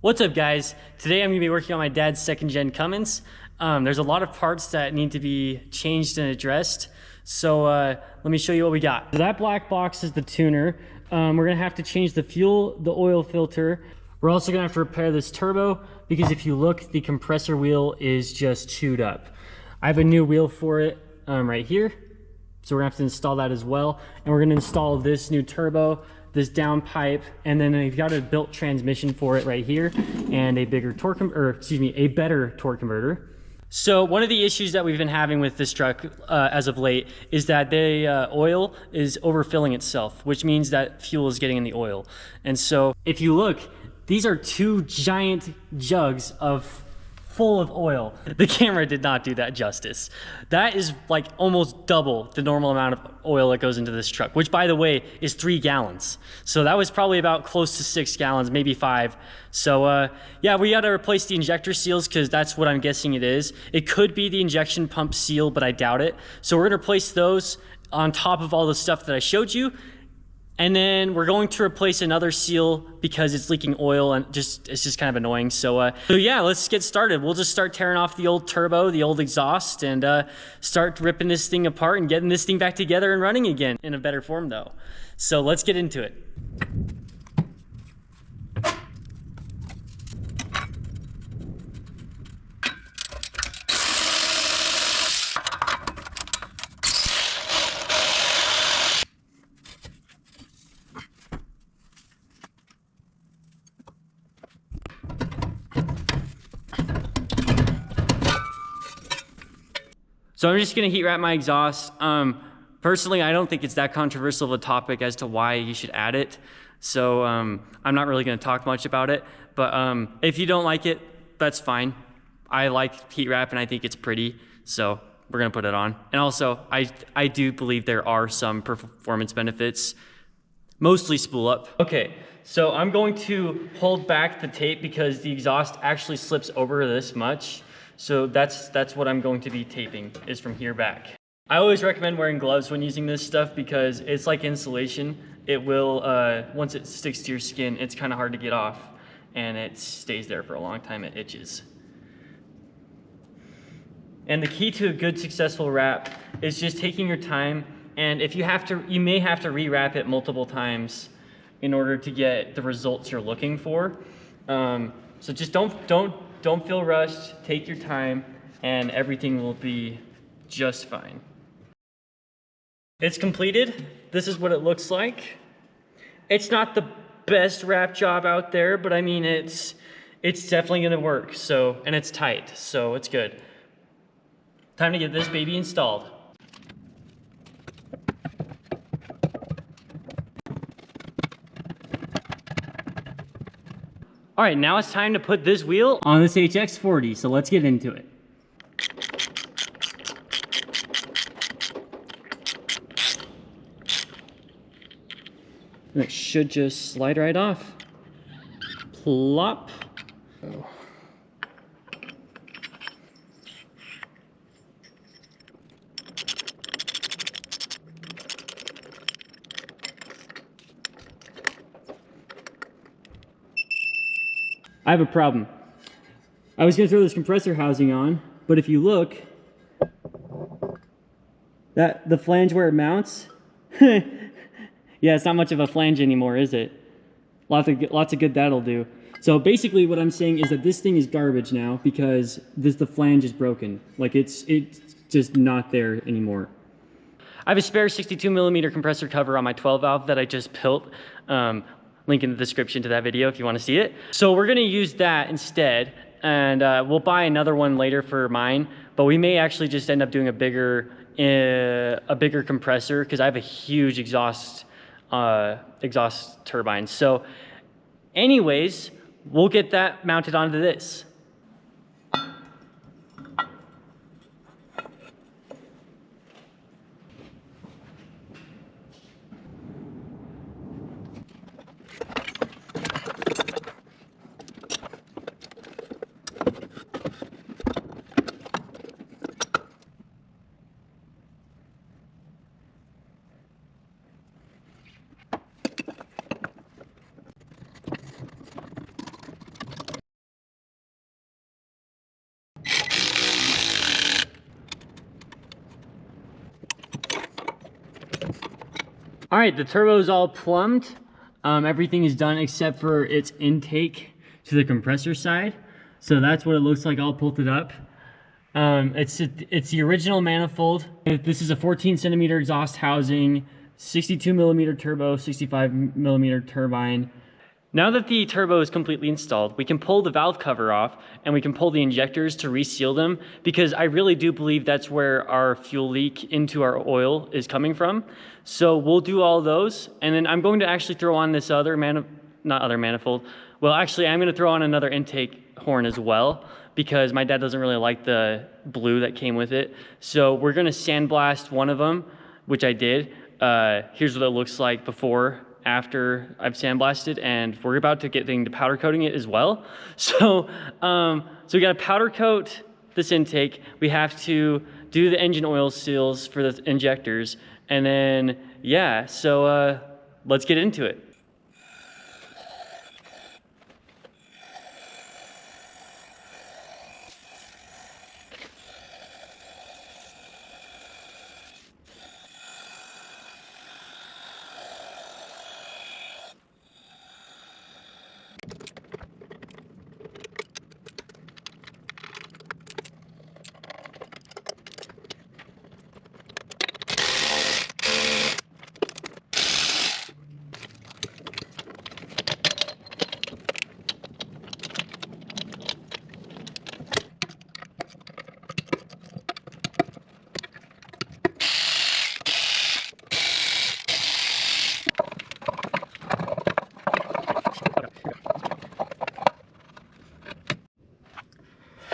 What's up, guys? Today I'm going to be working on my dad's second gen Cummins. There's a lot of parts that need to be changed and addressed. So let me show you what we got. That black box is the tuner. We're going to have to change the fuel, the oil filter. We're also going to have to repair this turbo because if you look, the compressor wheel is just chewed up. I have a new wheel for it right here. So we're going to have to install that as well. And we're going to install this new turbo, this downpipe, and then you've got a built transmission for it right here, and a bigger torque, a better torque converter. So one of the issues that we've been having with this truck as of late is that the oil is overfilling itself, which means that fuel is getting in the oil. And so if you look, these are two giant jugs full of oil. The camera did not do that justice. That is like almost double the normal amount of oil that goes into this truck, which by the way is 3 gallons. So that was probably about close to 6 gallons, maybe 5. So yeah, we got to replace the injector seals because that's what I'm guessing it is. It could be the injection pump seal, but I doubt it. So we're gonna replace those on top of all the stuff that I showed you. And then we're going to replace another seal because it's leaking oil and it's just kind of annoying. So yeah, let's get started. We'll just start tearing off the old turbo, the old exhaust, and start ripping this thing apart and getting this thing back together and running again in a better form though. So let's get into it. So I'm just gonna heat wrap my exhaust. Personally, I don't think it's that controversial of a topic as to why you should add it. So I'm not really gonna talk much about it, but if you don't like it, that's fine. I like heat wrap and I think it's pretty, so we're gonna put it on. And also, I do believe there are some performance benefits, mostly spool up. Okay, so I'm going to hold back the tape because the exhaust actually slips over this much. So that's what I'm going to be taping, is from here back. I always recommend wearing gloves when using this stuff because it's like insulation. It will, once it sticks to your skin, it's kind of hard to get off and it stays there for a long time, it itches. And the key to a good successful wrap is just taking your time, and if you have to, you may have to re-wrap it multiple times in order to get the results you're looking for. So just don't feel rushed, take your time, and everything will be just fine. It's completed. This is what it looks like. It's not the best wrap job out there, but I mean, it's definitely gonna work, so, and it's tight, so it's good. Time to get this baby installed. All right, now it's time to put this wheel on this HX40, so let's get into it. And it should just slide right off. Plop. Oh. I have a problem. I was gonna throw this compressor housing on, but if you look, the flange where it mounts, yeah, it's not much of a flange anymore, is it? Lots of good that'll do. So basically what I'm saying is that this thing is garbage now because the flange is broken. Like it's just not there anymore. I have a spare 62mm compressor cover on my 12 valve that I just built. Link in the description to that video if you want to see it. So we're going to use that instead, and we'll buy another one later for mine, but we may actually just end up doing a bigger compressor because I have a huge exhaust turbine. So anyways, we'll get that mounted onto this. All right, the turbo is all plumbed. Everything is done except for its intake to the compressor side. So that's what it looks like all pulled it up. It's the original manifold. This is a 14 centimeter exhaust housing, 62 millimeter turbo, 65 millimeter turbine. Now that the turbo is completely installed, we can pull the valve cover off and we can pull the injectors to reseal them, because I really do believe that's where our fuel leak into our oil is coming from. So we'll do all those, and then I'm going to actually throw on this other manifold. Well, actually, I'm going to throw on another intake horn as well, because my dad doesn't really like the blue that came with it. So we're going to sandblast one of them, which I did. Here's what it looks like before, after I've sandblasted, and we're about to get to powder coating it as well. So, we got to powder coat this intake. We have to do the engine oil seals for the injectors, and then yeah. So let's get into it.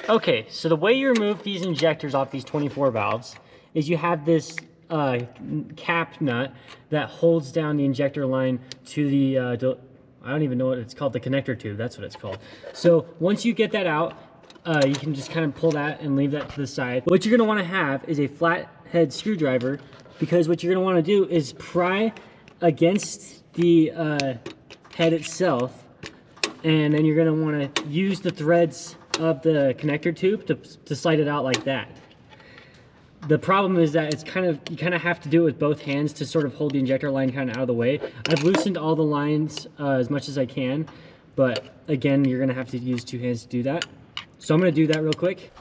Okay, so the way you remove these injectors off these 24 valves is you have this cap nut that holds down the injector line to the, I don't even know what it's called, the connector tube, that's what it's called. So once you get that out, you can just kind of pull that and leave that to the side. What you're gonna wanna have is a flathead screwdriver, because what you're gonna wanna do is pry against the head itself, and then you're gonna wanna use the threads of the connector tube to slide it out like that. The problem is that it's you kind of have to do it with both hands to sort of hold the injector line kind of out of the way. I've loosened all the lines as much as I can, but again, you're gonna have to use two hands to do that. So I'm gonna do that real quick.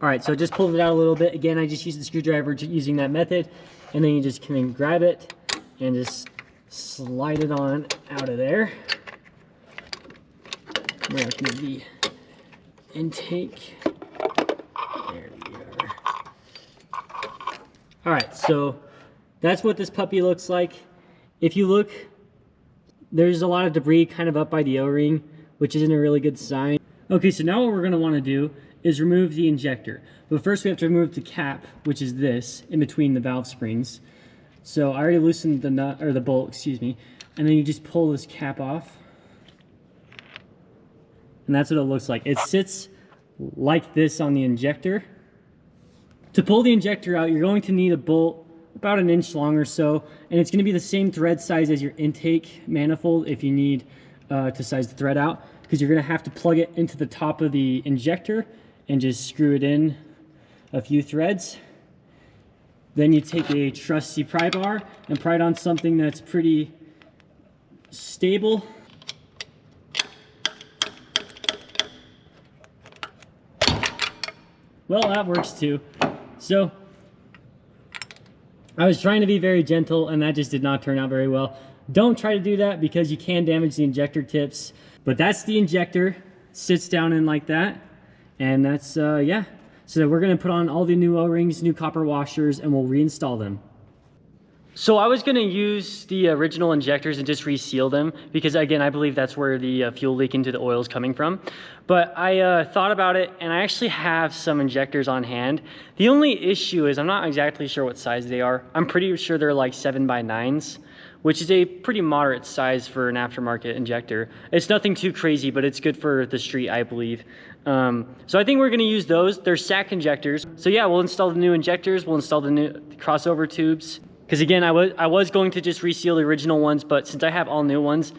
All right, so I just pulled it out a little bit. Again, I just used the screwdriver using that method, and then you just can grab it and just slide it on out of there. We're gonna do the intake. There we are. All right, so that's what this puppy looks like. If you look, there's a lot of debris kind of up by the O-ring, which isn't a really good sign. Okay, so now what we're gonna wanna do is remove the injector. But first we have to remove the cap, which is this, in between the valve springs. So I already loosened the nut, or the bolt, excuse me, and then you just pull this cap off. And that's what it looks like. It sits like this on the injector. To pull the injector out, you're going to need a bolt about 1 inch long or so, and it's going to be the same thread size as your intake manifold if you need to size the thread out, because you're going to have to plug it into the top of the injector and just screw it in a few threads. Then you take a trusty pry bar and pry it on something that's pretty stable. Well, that works too. So I was trying to be very gentle, and that just did not turn out very well. Don't try to do that, because you can damage the injector tips. But that's the injector. Sits down in like that. And that's, yeah. So we're gonna put on all the new O-rings, new copper washers, and we'll reinstall them. So I was gonna use the original injectors and just reseal them, because again, I believe that's where the fuel leak into the oil is coming from. But I thought about it, and I actually have some injectors on hand. The only issue is I'm not exactly sure what size they are. I'm pretty sure they're like 7x9s, which is a pretty moderate size for an aftermarket injector. It's nothing too crazy, but it's good for the street, I believe. So I think we're gonna use those. They're sack injectors. So yeah, we'll install the new injectors, we'll install the new crossover tubes. Because again, I was going to just reseal the original ones, but since I have all new ones,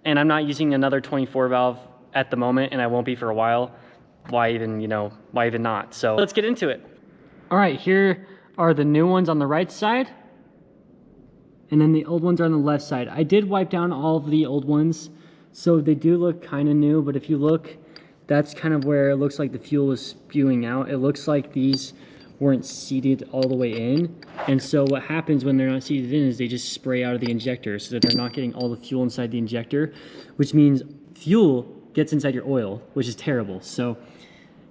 and I'm not using another 24 valve at the moment, and I won't be for a while, why even not? So let's get into it. All right, here are the new ones on the right side. and then the old ones are on the left side. I did wipe down all of the old ones, so they do look kind of new, but if you look, that's kind of where it looks like the fuel is spewing out. It looks like these weren't seated all the way in, and so what happens when they're not seated in is they just spray out of the injector so that they're not getting all the fuel inside the injector, which means fuel gets inside your oil, which is terrible. So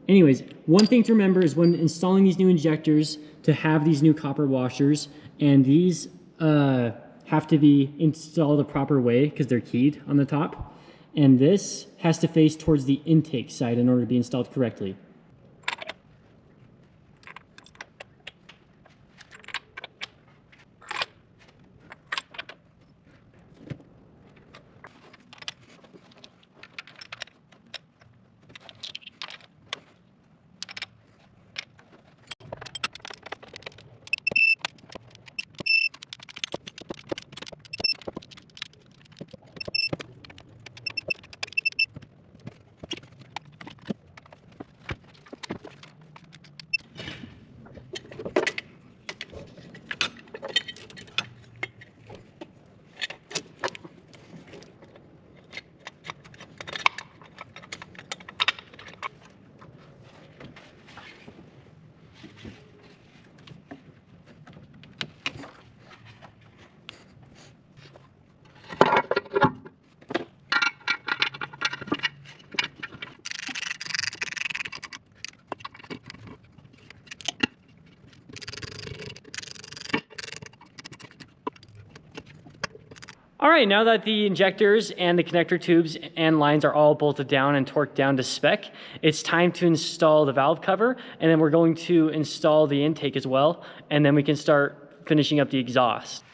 anyways, one thing to remember is when installing these new injectors to have these new copper washers, and these have to be installed the proper way because they're keyed on the top, and this has to face towards the intake side in order to be installed correctly. All right, now that the injectors and the connector tubes and lines are all bolted down and torqued down to spec, it's time to install the valve cover, and then we're going to install the intake as well, and then we can start finishing up the exhaust.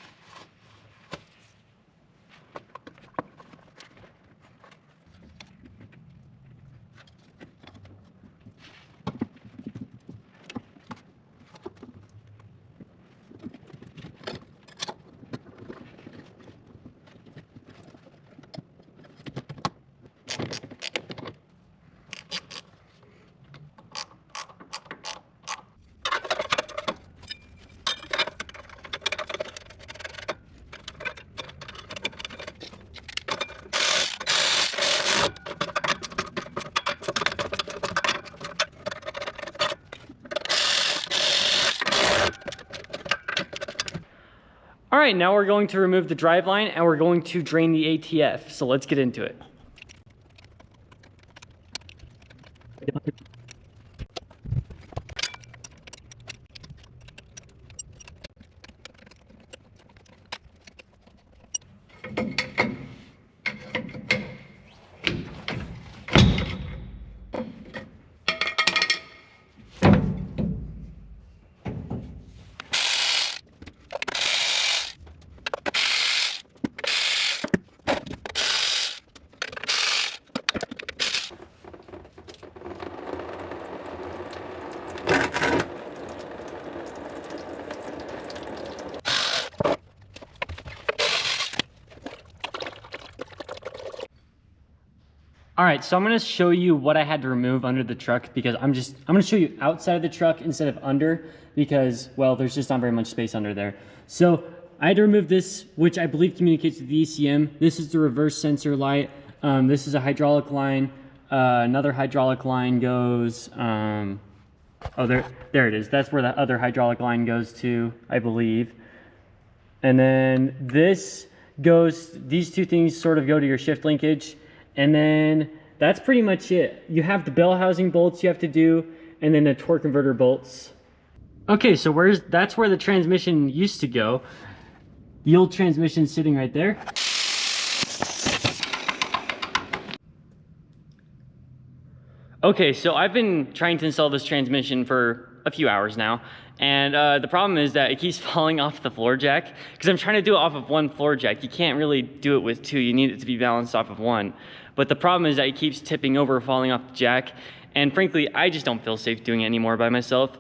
All right, now we're going to remove the driveline and we're going to drain the ATF. So let's get into it. All right, so I'm gonna show you what I had to remove under the truck because I'm gonna show you outside of the truck instead of under because, well, there's just not very much space under there. So I had to remove this, which I believe communicates with the ECM. This is the reverse sensor light. This is a hydraulic line. Another hydraulic line goes, oh, there it is. That's where the other hydraulic line goes to, I believe. And then this goes, these two things sort of go to your shift linkage. And then that's pretty much it. You have the bell housing bolts you have to do, and then the torque converter bolts. Okay, so that's where the transmission used to go. The old transmission's sitting right there. Okay, so I've been trying to install this transmission for a few hours now, and the problem is that it keeps falling off the floor jack because I'm trying to do it off of one floor jack. You can't really do it with two. You need it to be balanced off of one. But the problem is that it keeps tipping over, falling off the jack, and frankly, I just don't feel safe doing it anymore by myself.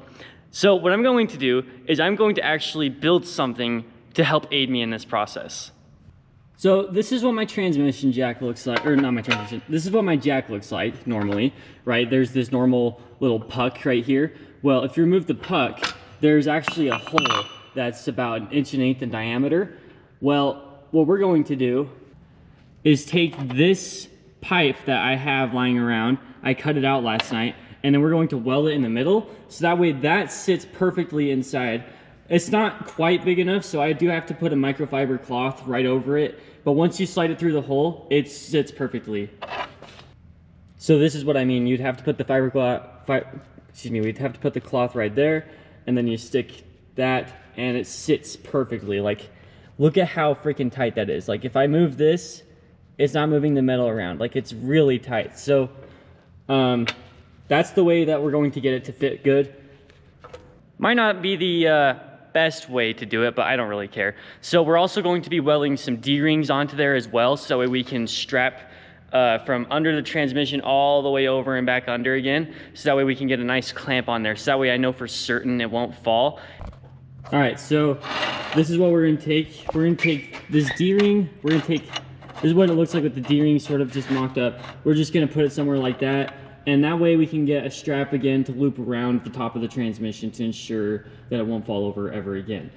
So what I'm going to do is I'm going to actually build something to help aid me in this process. So this is what my transmission jack looks like, or not my transmission, this is what my jack looks like normally, right? There's this normal little puck right here. Well, if you remove the puck, there's actually a hole that's about 1.1 inches in diameter. Well, what we're going to do is take this pipe that I have lying around, I cut it out last night, and then we're going to weld it in the middle, so that way that sits perfectly inside. It's not quite big enough, so I do have to put a microfiber cloth right over it, but once you slide it through the hole, it sits perfectly. So this is what I mean. You'd have to put the we'd have to put the cloth right there, and then you stick that, and it sits perfectly. Like, look at how freaking tight that is. Like, if I move this, it's not moving the metal around. Like, it's really tight. So that's the way that we're going to get it to fit good. Might not be the best way to do it, but I don't really care. So we're also going to be welding some D-rings onto there as well, so that way we can strap from under the transmission all the way over and back under again, so that way we can get a nice clamp on there, so that way I know for certain it won't fall. All right, so this is what we're gonna take. We're gonna take this D-ring, this is what it looks like with the D-ring sort of just mocked up. We're just gonna put it somewhere like that, and that way we can get a strap again to loop around the top of the transmission to ensure that it won't fall over ever again.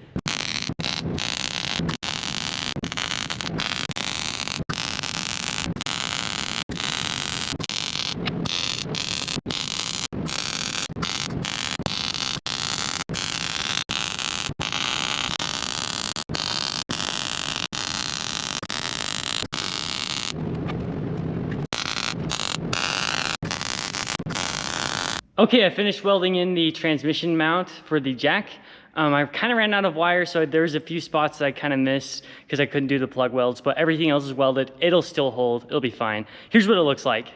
Okay, I finished welding in the transmission mount for the jack. I kind of ran out of wire, so there's a few spots that I kind of missed because I couldn't do the plug welds, but everything else is welded. It'll still hold, it'll be fine. Here's what it looks like.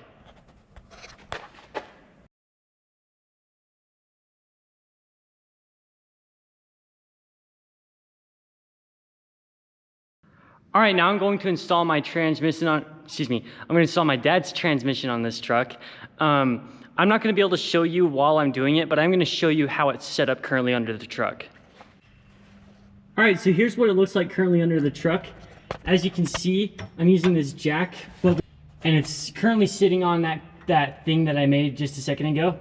All right, now I'm going to install my transmission on, I'm going to install my dad's transmission on this truck. I'm not going to be able to show you while I'm doing it, but I'm going to show you how it's set up currently under the truck. All right, so here's what it looks like currently under the truck. As you can see, I'm using this jack, and it's currently sitting on that thing that I made just a second ago.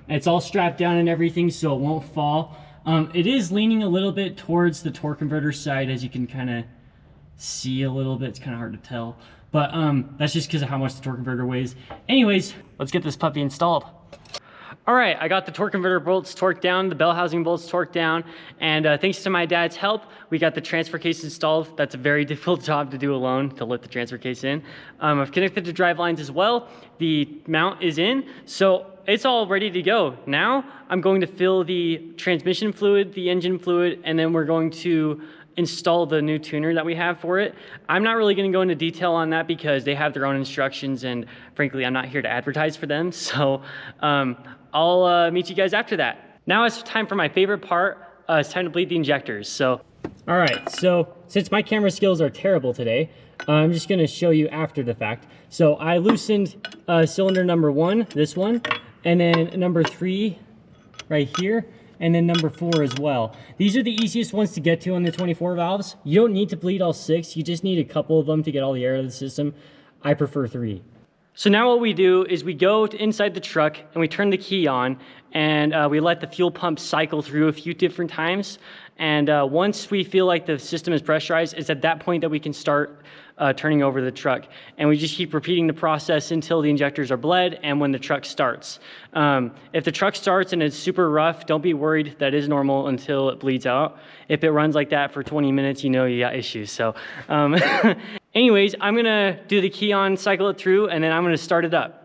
It's all strapped down and everything, so it won't fall. It is leaning a little bit towards the torque converter side, as you can kind of see a little bit. It's kind of hard to tell, but that's just because of how much the torque converter weighs. Anyways, let's get this puppy installed. All right, I got the torque converter bolts torqued down, the bell housing bolts torqued down, and thanks to my dad's help, we got the transfer case installed. That's a very difficult job to do alone, to let the transfer case in. I've connected the drive lines as well. The mount is in, so it's all ready to go. Now I'm going to fill the transmission fluid, the engine fluid, and then we're going to install the new tuner that we have for it. I'm not really going to go into detail on that because they have their own instructions, and frankly, I'm not here to advertise for them. So I'll meet you guys after that. Now it's time for my favorite part. It's time to bleed the injectors. So, all right. So since my camera skills are terrible today, I'm just going to show you after the fact. So I loosened cylinder number 1, this one, and then number 3 right here, and then number 4 as well. These are the easiest ones to get to on the 24 valves. You don't need to bleed all 6. You just need a couple of them to get all the air out of the system. I prefer 3. So now what we do is we go to inside the truck and we turn the key on, and we let the fuel pump cycle through a few different times. And once we feel like the system is pressurized, it's at that point that we can start turning over the truck. And we just keep repeating the process until the injectors are bled and when the truck starts. If the truck starts and it's super rough, don't be worried. That is normal until it bleeds out. If it runs like that for 20 minutes, you know you got issues. So anyways, I'm gonna do the key on, cycle it through, and then I'm gonna start it up.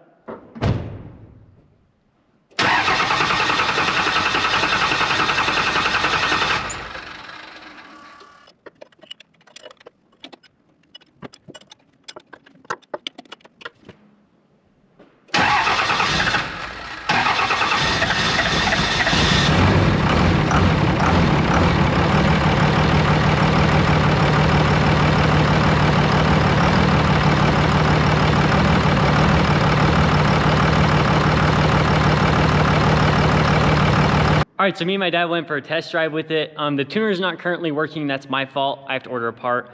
All right, so me and my dad went for a test drive with it. The tuner is not currently working. That's my fault. I have to order a part.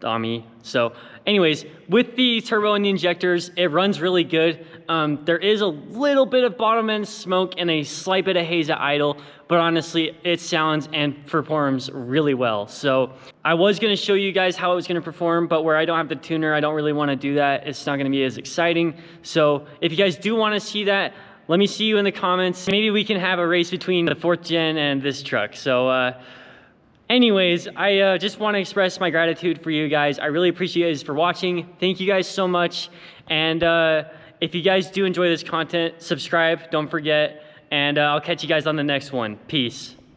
on me. So anyways, with the turbo and the injectors, it runs really good. There is a little bit of bottom end smoke and a slight bit of haze at idle, but honestly, it sounds and performs really well. So I was gonna show you guys how it was gonna perform, but where I don't have the tuner, I don't really wanna do that. It's not gonna be as exciting. So if you guys do wanna see that, let me see you in the comments. Maybe we can have a race between the 4th gen and this truck. So anyways, I just want to express my gratitude for you guys. I really appreciate you guys for watching. Thank you guys so much. And if you guys do enjoy this content, subscribe, don't forget. And I'll catch you guys on the next one. Peace.